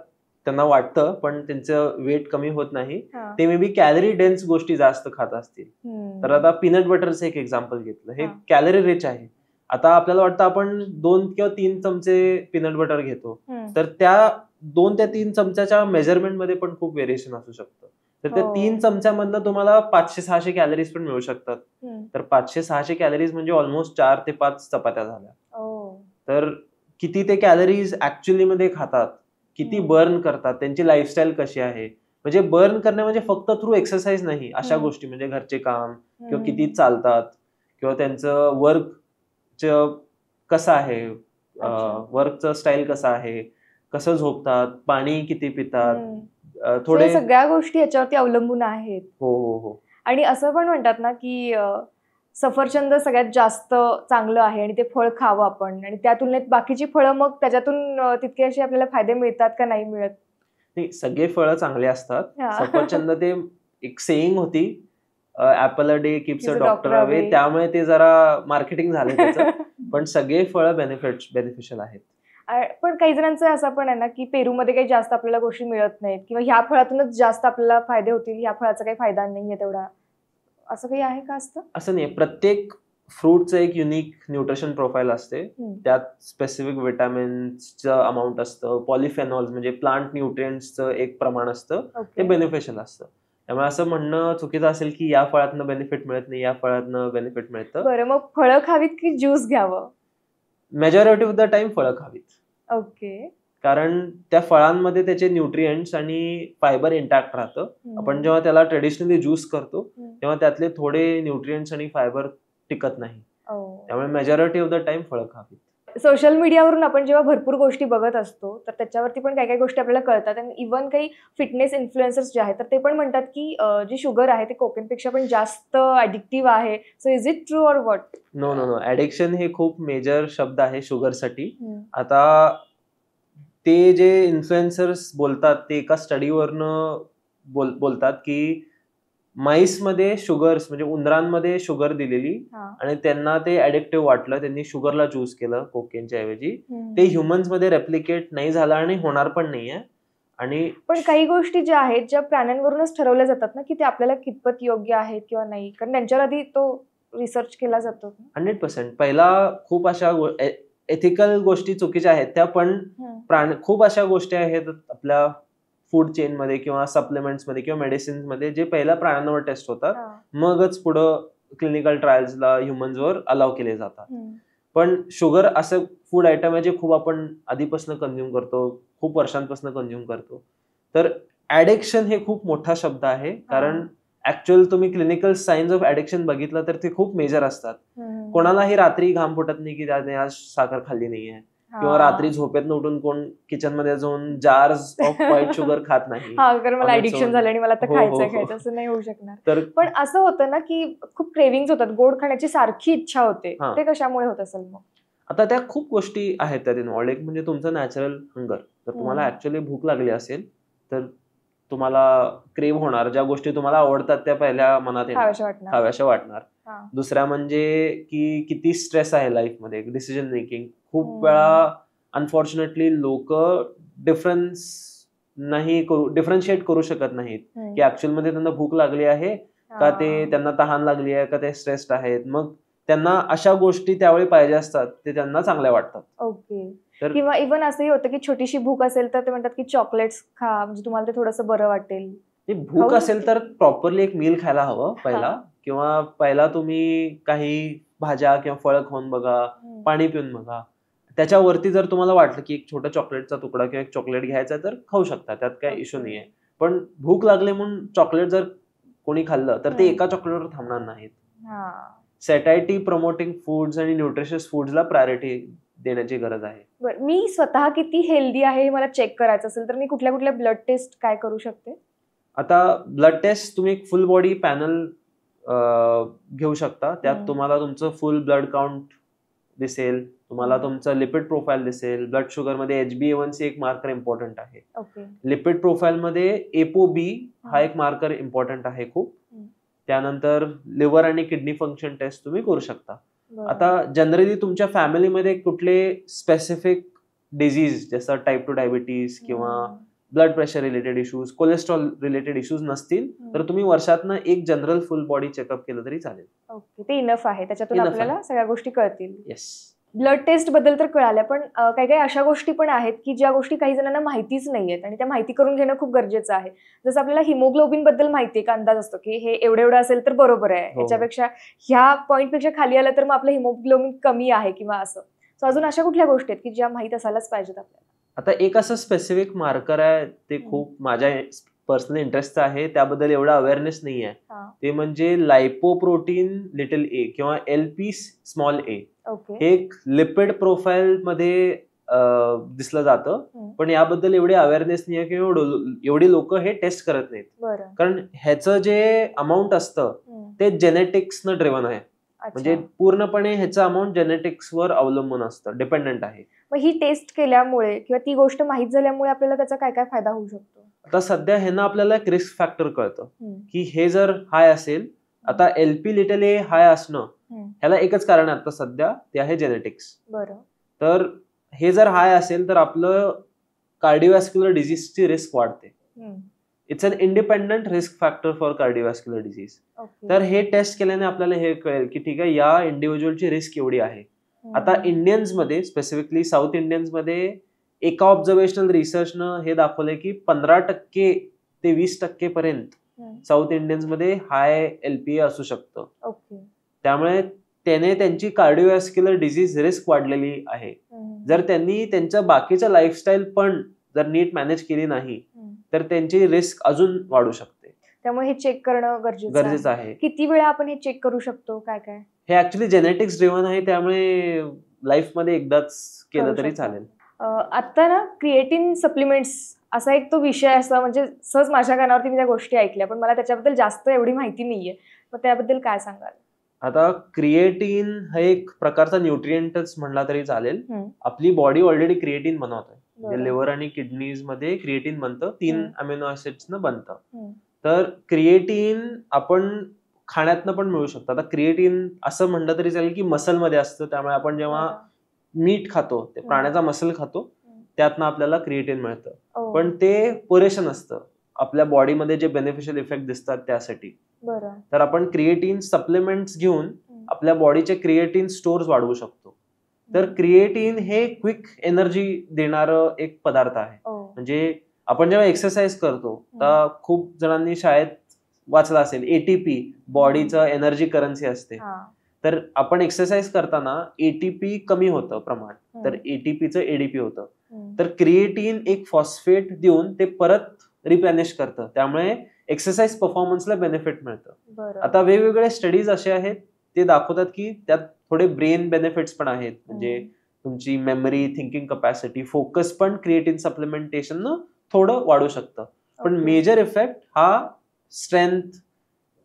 Speaker 1: त्यांना वाटतं पण त्यांचं वेट कमी होत नाही, ते मे बी कॅलरी डेन्स गोष्टी जास्त खात असतील. तर आता पीनट बटरचं एक एक्झाम्पल घेतलं, हे कॅलरी रिच आहे. आता आपल्याला वाटतं आपण 2 किंवा 3 चमचे पीनट बटर घेतो, तर त्या 2 ते 3 चमच्याच्या मेजरमेंट मध्ये पण खूप व्हेरिएशन असू शकतं. तर त्या 3 चमच्यामधनं तुम्हाला 500-600 कॅलरीज पण मिळू शकतात. तर 500-600 कॅलरीज म्हणजे ऑलमोस्ट 4 ते 5 चपात्या झाल्या. तर किती ते कॅलरीज ऍक्च्युअली मध्ये खातात, किती बर्न करतात, त्यांची लाईफस्टाईल कशी आहे, म्हणजे बर्न करणे म्हणजे फक्त थ्रू एक्सरसाइज नाही, अशा गोष्टी म्हणजे घरचे काम किंवा किती चालतात किंवा त्यांचं वर्क कसं आहे, वर्कचं स्टाईल कसं आहे, कसं झोपतात, पाणी किती पितात, थोडे
Speaker 2: सगळ्या गोष्टी याच्यावरती अवलंबून आहेत.
Speaker 1: हो हो हो.
Speaker 2: आणि असं पण म्हणतात ना की सफरचंद सगळ्यात जास्त चांगलं आहे आणि ते फळ खावं आपण, आणि त्या तुलनेत बाकीची फळं मग त्याच्यातून तितके असे आपल्याला फायदे मिळतात का नाही मिळत?
Speaker 1: नाही, सगळे फळं चांगले असतात. सफरचंद ते एक सेईंग होती, apple a day keeps a doctor away, त्यामुळे ते जरा मार्केटिंग झालं त्याचं. पण सगळे फळं बेनिफिशियल आहेत.
Speaker 2: पण काही जणांचं असं पण आहे ना की पेरूमध्ये काही जास्त आपल्याला गोष्टी मिळत नाहीत, किंवा ह्या फळातूनच जास्त आपल्याला फायदे होतील, ह्या फळाचा काही फायदा नाहीये तेवढा, असं काही आहे का?
Speaker 1: असं नाही, प्रत्येक फ्रूटचं एक युनिक न्यूट्रिशन प्रोफाईल असते. त्यात स्पेसिफिक विटॅमिन्सचं अमाऊंट असतं, पॉलिफेनॉल्स म्हणजे प्लांट न्यूट्रिएंट्सचं एक प्रमाण असतं, ते बेनिफिशियल असतं. त्यामुळे असं म्हणणं चुकीचं असेल की या फळातनं बेनिफिट मिळत नाही, या फळातनं बेनिफिट मिळतं.
Speaker 2: बरं, मग फळं खावीत की ज्यूस घ्यावं?
Speaker 1: मेजॉरिटी ऑफ द टाइम फळं खावीत.
Speaker 2: ओके.
Speaker 1: कारण त्या फळांमध्ये त्याचे न्यूट्रिएंट्स आणि फायबर इंटॅक्ट राहतं. आपण जेव्हा त्याला ट्रेडिशनली ज्यूस करतो तेव्हा त्यातले थोडे न्यूट्रिएंट्स आणि फायबर टिकत नाही. त्यामुळे मेजॉरिटी ऑफ द टाइम फळं खावीत.
Speaker 2: सोशल मीडियावरून आपण जेव्हा भरपूर गोष्टी बघत असतो तर त्याच्यावरती पण काही काही गोष्टी आपल्याला कळतात, आणि इव्हन काही फिटनेस इन्फ्लुएन्सर्स जे आहेत तर ते पण म्हणतात की जी शुगर आहे ते कोकेनपेक्षा पण जास्त ॲडिक्टिव्ह आहे. So is it true or what?
Speaker 1: No no no, addiction हे खूप मेजर शब्द आहे शुगरसाठी. आता ते जे इन्फ्लुएन्सर्स बोलतात ते एका स्टडीवरनं बोलतात की माईसमध्ये शुगर्स म्हणजे उंदरांमध्ये शुगर दिलेली आणि त्यांना ते ॲडिक्टिव्ह वाटलं, त्यांनी शुगरला चूज केलं कोकेनच्या ऐवजी. ते ह्युमन्स मध्ये रेप्लिकेट नाही झालं आणि होणार पण नाहीये. आणि
Speaker 2: पण काही गोष्टी ज्या आहेत ज्या प्राण्यांवरूनच ठरवल्या जातात ना की ते आपल्याला कितपत योग्य आहेत किंवा नाही, कारण त्यांच्यावर आधी तो रिसर्च केला जातो.
Speaker 1: 100%. पहिला खूप अशा एथिकल गोष्टी चुकीच्या आहेत त्या, पण खूप अशा गोष्टी आहेत आपल्या फूड चेन मध्ये किंवा सप्लिमेंट्स मध्ये किंवा मेडिसिन्स मध्ये जे पहिल्या प्राण्यांवर टेस्ट होतात, मगच पुढं क्लिनिकल ट्रायल्सला ह्युमन्सवर अलाव केले जातात. पण शुगर असं फूड आयटम आहे जे खूप आपण आधीपासून कंझ्युम करतो, खूप वर्षांपासून कंझ्युम करतो. तर ऍडिक्शन हे खूप मोठा शब्द आहे, कारण ऍक्च्युअल तुम्ही क्लिनिकल साइन्स ऑफ ऍडिक्शन बघितलं तर ते खूप मेजर असतात. कोणालाही रात्री घाम फुटत नाही की त्याने आज साखर खाल्ली नाहीये, किंवा रात्री झोपेतनं उठून कोण किचन मध्ये जाऊन जार्स ऑफ व्हाईट शुगर खात नाही.
Speaker 2: कारण मला ऍडिक्शन झालं आणि मला तर खायचं असं नाही होऊ शकणार. तर पण असं होतं ना की खूप क्रेविंग्स होतात, गोड खाण्याची सारखी इच्छा होते, ते कशामुळे होत असेल मग?
Speaker 1: आता त्या खूप गोष्टी आहेत त्यात इन्व्हॉल्ड. एक म्हणजे तुमचं नॅचरल हंगर. जर तुम्हाला ऍक्च्युअली भूक लागली असेल तर तुम्हाला क्रेव्ह होणार, ज्या गोष्टी तुम्हाला आवडतात त्या पहिल्या मनात खाव्याशा वाटणार. दुसऱ्या म्हणजे की किती स्ट्रेस आहे लाईफ मध्ये, डिसिजन मेकिंग. खूप वेळा अनफॉर्च्युनेटली लोक डिफरन्शिएट करू शकत नाहीत की ऍक्च्युअल मध्ये त्यांना भूक लागली आहे का ते त्यांना तहान लागली आहे का ते स्ट्रेस्ड आहेत. मग त्यांना अशा गोष्टी त्यावेळी पाहिजे असतात, ते त्यांना चांगल्या वाटतात.
Speaker 2: ओके. किंवा इव्हन असंही होतं की छोटीशी भूक असेल तर ते म्हणतात की चॉकलेट्स खा, म्हणजे तुम्हाला ते थोडंसं बरं वाटेल.
Speaker 1: भूक असेल तर प्रॉपरली एक मील खायला हवं पहिला, किंवा पहिला तुम्ही काही भाज्या किंवा फळं खाऊन बघा, पाणी पिऊन बघा. त्याच्यावरती जर तुम्हाला वाटलं की एक छोटा चॉकलेटचा तुकडा किंवा एक चॉकलेट घ्यायचा तर खाऊ शकता, त्यात काही इश्यू नाहीये. पण भूक लागली म्हणून चॉकलेट जर कोणी खाल्लं तर ते एका चॉकलेटवर थांबणार नाहीत. सॅटायटी प्रमोटिंग फूड्स आणि न्यूट्रिशियस फूड्सला प्रायोरिटी देण्याची गरज आहे.
Speaker 2: बरं, मी स्वतः किती हेल्दी आहे हे मला चेक करायचं असेल तर मी कुठल्या कुठल्या ब्लड टेस्ट काय करू शकते?
Speaker 1: आता ब्लड टेस्ट तुम्ही एक फुल बॉडी पॅनल घेऊ शकता. त्यात तुम्हाला तुमचं फुल ब्लड काउंट दिसेल, तुम्हाला तुमचं लिपिड प्रोफाईल दिसेल. ब्लड शुगर मध्ये HbA1c एक मार्कर इम्पॉर्टंट आहे. लिपिड प्रोफाईल मध्ये ApoB हा एक मार्कर इम्पॉर्टंट आहे खूप. त्यानंतर लिव्हर आणि किडनी फंक्शन टेस्ट तुम्ही करू शकता. आता जनरली तुमच्या फॅमिलीमध्ये कुठले स्पेसिफिक डिझीज जसं टाईप 2 डायबिटीज किंवा blood pressure related issues, cholesterol related issues नसतील तर तुम्ही वर्षातनं एक जनरल फुल बॉडी चेकअप केलं तरी चालेल.
Speaker 2: ओके, ते इनफ आहे, त्याच्यातून आपल्याला सगळ्या गोष्टी कळतील.
Speaker 1: येस.
Speaker 2: ब्लड टेस्ट बद्दल तर कळाल्या, पण काही काही अशा गोष्टी पण आहेत की ज्या गोष्टी काही जणांना माहितीच नाहीयेत आणि त्या माहिती करून घेणं खूप गरजेचं आहे. जसं आपल्याला हिमोग्लोबिन बद्दल माहितीये का, अंदाज असतो की हे एवढं असेल तर बरोबर आहे, याच्यापेक्षा ह्या पॉईंट पेक्षा खाली आलं तर मग आपलं हिमोग्लोबिन कमी आहे किंवा असं. सो अजून अशा कुठल्या गोष्टी आहेत की ज्या माहित असायलाच पाहिजेत आपल्याला?
Speaker 1: आता एक असं स्पेसिफिक मार्कर आहे, ते खूप माझ्या पर्सनल इंटरेस्टचं आहे, त्याबद्दल एवढा अवेअरनेस नाही आहे. ते म्हणजे लायपोप्रोटीन लिटल ए किंवा LP स्मॉल ए. हे एक लिपिड प्रोफाईल मध्ये दिसलं जातं, पण याबद्दल एवढी अवेअरनेस नाही आहे किंवा एवढी लोक हे टेस्ट करत नाहीत. कारण ह्याचं जे अमाऊंट असतं ते जेनेटिक्सनं ड्रिव्हन आहे. म्हणजे पूर्णपणे ह्याचं अमाऊंट जेनेटिक्सवर अवलंबून असतं, डिपेंडंट आहे.
Speaker 2: मग ही टेस्ट केल्यामुळे किंवा ती गोष्ट माहित झाल्यामुळे आपल्याला त्याचा काय काय फायदा होऊ शकतो?
Speaker 1: आता सध्या ह्यानं आपल्याला एक रिस्क फॅक्टर कळतं की हे जर हाय असेल, आता LP लिटल ए हाय असणं ह्याला एकच कारण आहे आता सध्या, ते आहे जेनेटिक्स.
Speaker 2: बरं.
Speaker 1: तर हे जर हाय असेल तर आपलं कार्डिओव्हॅस्क्युलर डिझीजची रिस्क वाढते. It's an independent risk factor for cardiovascular disease. तर हे टेस्ट केल्याने आपल्याला हे कळेल की ठीक आहे, या इंडिव्हिज्युअलची रिस्क एवढी आहे. आता इंडियन्स मध्ये, स्पेसिफिकली साऊथ इंडियन्स मध्ये एका ऑब्झर्वेशनल रिसर्चनं हे दाखवलंय की 15% ते 20% पर्यंत साऊथ इंडियन्स मध्ये हाय LPA असू शकतं. त्यामुळे त्याने त्यांची कार्डिओव्हॅस्क्युलर डिझीज रिस्क वाढलेली आहे. जर त्यांनी त्यांच्या बाकीच्या लाईफस्टाईल पण जर नीट मॅनेज केली नाही तर त्यांची रिस्क अजून वाढू शकते.
Speaker 2: त्यामुळे हे चेक करणं गरजेचं आहे. किती वेळा आपण हे चेक करू शकतो? काय काय
Speaker 1: हे ऍक्च्युली जेनेटिक्स ड्रिव्हन आहे, त्यामुळे लाईफ मध्ये एकदाच केलं तरी चालेल.
Speaker 2: आता ना क्रिएटिन सप्लिमेंट्स असा एक तो विषय असा, म्हणजे सहज माझ्या कानावरती मी त्या गोष्टी ऐकल्या, पण मला त्याच्याबद्दल जास्त एवढी माहिती नाहीये. मग त्याबद्दल काय सांगाल?
Speaker 1: आता क्रिएटिन हा एक प्रकारचा न्यूट्रिएंटच म्हणला तरी चालेल. आपली बॉडी ऑलरेडी क्रिएटिन बनवते. म्हणजे लिव्हर आणि किडनीज मध्ये क्रिएटिन बनतं, 3 अमिनो ऍसिड्सनं बनतं. तर क्रिएटिन आपण खाण्यातनं पण मिळू शकतं. आता क्रिएटिन असं म्हणलं तरी चालेल की मसलमध्ये असतं, त्यामुळे आपण जेव्हा मीट खातो, ते प्राण्याचा मसल खातो, त्यातनं आपल्याला क्रिएटिन मिळतं. पण ते पुरेसं नसतं आपल्या बॉडीमध्ये जे बेनिफिशियल इफेक्ट दिसतात त्यासाठी. तर आपण क्रिएटिन सप्लिमेंट्स घेऊन आपल्या बॉडीचे क्रिएटिन स्टोर्स वाढवू शकतो. तर क्रिएटिन हे क्विक एनर्जी देणारं एक पदार्थ आहे. म्हणजे आपण जेव्हा एक्सरसाइज करतो तर खूप जणांनी शाळेत वाचलं असेल, ATP बॉडीचं एनर्जी करन्सी असते. तर आपण एक्सरसाइज करताना ATP कमी होतं प्रमाण, तर ATPचं ADP होतं. तर क्रिएटिन एक फॉस्फेट देऊन ते परत रिप्लेनिश करतं, त्यामुळे एक्सरसाइज परफॉर्मन्सला बेनिफिट मिळतं. आता वेगवेगळे स्टडीज असे आहेत ते दाखवतात की त्यात थोडे ब्रेन बेनिफिट्स पण आहेत. म्हणजे तुमची मेमरी, थिंकिंग कपॅसिटी, फोकस पण क्रिएटिन सप्लिमेंटेशन थोडं वाढू शकतं. पण मेजर इफेक्ट हा स्ट्रेंथ,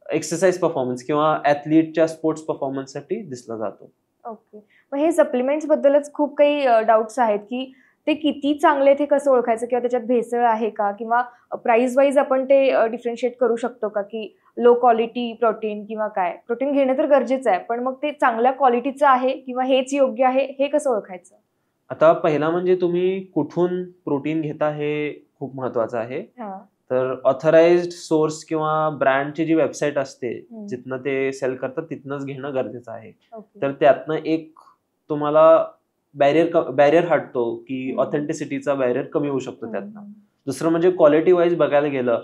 Speaker 1: एक्सरसाइज परफॉर्मन्स किंवा ऍथलीटच्या स्पोर्ट्स परफॉर्मन्ससाठी दिसला जातो.
Speaker 2: ओके. मग हे सप्लिमेंट्स बद्दलच खूप काही डाऊट्स आहेत की ते किती चांगले ते कसं ओळखायचं, किंवा त्याच्यात भेसळ आहे का, किंवा प्राइस वाईज आपण ते डिफरन्शिएट करू शकतो का, की लो क्वालिटी प्रोटीन किंवा काय. प्रोटीन घेणं तर गरजेचं आहे, पण मग ते चांगल्या क्वालिटीचं आहे किंवा हेच योग्य आहे हे कसं ओळखायचं?
Speaker 1: आता पहिला म्हणजे तुम्ही कुठून प्रोटीन घेता हे खूप महत्वाचं आहे. तर ऑथराइज्ड सोर्स किंवा ब्रँडची जी वेबसाईट असते जिथनं ते सेल करतात तिथनंच घेणं गरजेचं आहे. तर त्यातनं एक तुम्हाला बॅरियर हटतो की ऑथेंटिसिटीचा बॅरियर कमी होऊ शकतो त्यातनं. दुसरं म्हणजे क्वालिटी वाईज बघायला गेलं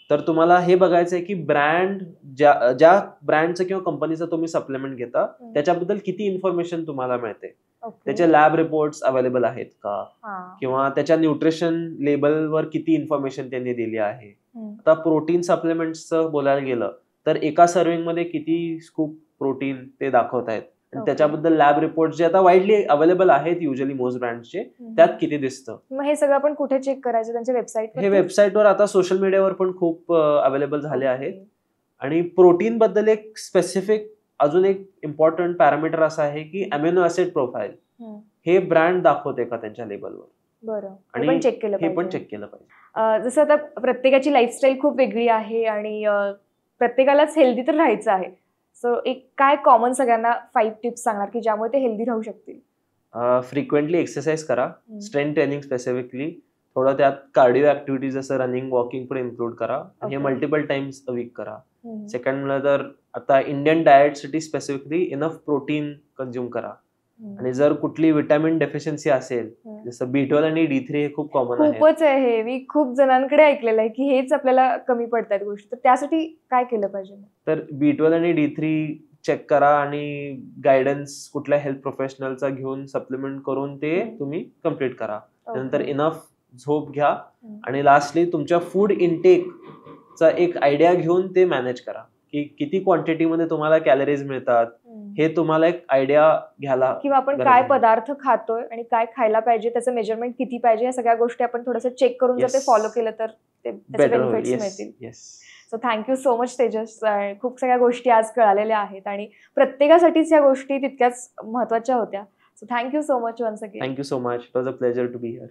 Speaker 1: तर तुम्हाला हे बघायचं आहे की ब्रँड ज्या ब्रँडचं किंवा कंपनीचं तुम्ही सप्लिमेंट घेता त्याच्याबद्दल किती इन्फॉर्मेशन तुम्हाला मिळते. त्याचे लॅब रिपोर्ट्स अवेलेबल आहेत का, किंवा त्याच्या न्यूट्रिशन लेबलवर किती इन्फॉर्मेशन त्यांनी दिली आहे. आता प्रोटीन सप्लिमेंट्सचं बोलायला गेलं तर एका सर्विंग मध्ये किती स्कूप प्रोटीन ते दाखवतायत, आणि त्याच्याबद्दल लॅब रिपोर्ट जे आता वाईडली अवेलेबल आहेत युजली मोस्ट ब्रँड्सचे, त्यात किती दिसतं.
Speaker 2: मग हे सगळं आपण कुठे चेक करायचं? त्यांच्या वेबसाईट?
Speaker 1: हे वेबसाईटवर आता सोशल मीडियावर पण खूप अवेलेबल झाले आहेत. आणि प्रोटीन बद्दल एक स्पेसिफिक अजून एक इम्पॉर्टंट पॅरामीटर असं आहे की अमिनो ऍसिड प्रोफाईल हे ब्रँड दाखवते का त्यांच्या लेबलवर.
Speaker 2: बरं.
Speaker 1: आणि
Speaker 2: हे पण चेक केलं पाहिजे. जसं आता प्रत्येकाची लाईफस्टाईल खूप वेगळी आहे आणि प्रत्येकालाच हेल्दी तर राहायचं आहे. सो एक काय कॉमन सगळ्यांना 5 टिप्स सांगणार की ज्यामुळे ते हेल्दी राहू शकतील?
Speaker 1: फ्रिक्वेंटली एक्सरसाइज करा, स्ट्रेंथ ट्रेनिंग स्पेसिफिकली, थोडं त्यात कार्डिओ ऍक्टिव्हिटीज जसं रनिंग, वॉकिंग पण इन्क्लूड करा. हे मल्टिपल टाइम्स अ वीक करा. सेकंड म्हणलं तर आता इंडियन डाएटसाठी स्पेसिफिकली इनफ प्रोटीन कंझ्युम करा. आणि जर कुठली विटॅमिन डेफिशियन्सी असेल जसं B12 आणि D3 हे खूप कॉमन आहे.
Speaker 2: खूपच आहे हे, मी खूप जणांकडे ऐकलेलं आहे की हेच आपल्याला कमी पडतात गोष्टी. तर त्यासाठी काय केलं पाहिजे? तर
Speaker 1: B12 आणि D3 चेक करा आणि गायडन्स कुठल्या हेल्थ प्रोफेशनलचा घेऊन सप्लिमेंट करून ते तुम्ही कम्प्लीट करा. त्यानंतर इनफ झोप घ्या. आणि लास्टली तुमच्या फूड इनटेकचा एक आयडिया घेऊन ते मॅनेज करा की किती क्वांटिटीमध्ये तुम्हाला कॅलरीज मिळतात हे तुम्हाला एक आयडिया घ्यायला, किंवा आपण काय पदार्थ खातोय आणि काय खायला पाहिजे, त्याचं मेजरमेंट किती पाहिजे, या सगळ्या गोष्टी आपण थोडंसं चेक करून जर ते फॉलो केलं तर त्याचे बेनिफिट्स मिळतील. So thank you so much Tejas. खूप सगळ्या गोष्टी आज कळालेल्या आहेत आणि प्रत्येकासाठीच या गोष्टी तितक्याच महत्वाच्या होत्या. So thank you so much once again. Thank you so much. It was a pleasure to be here.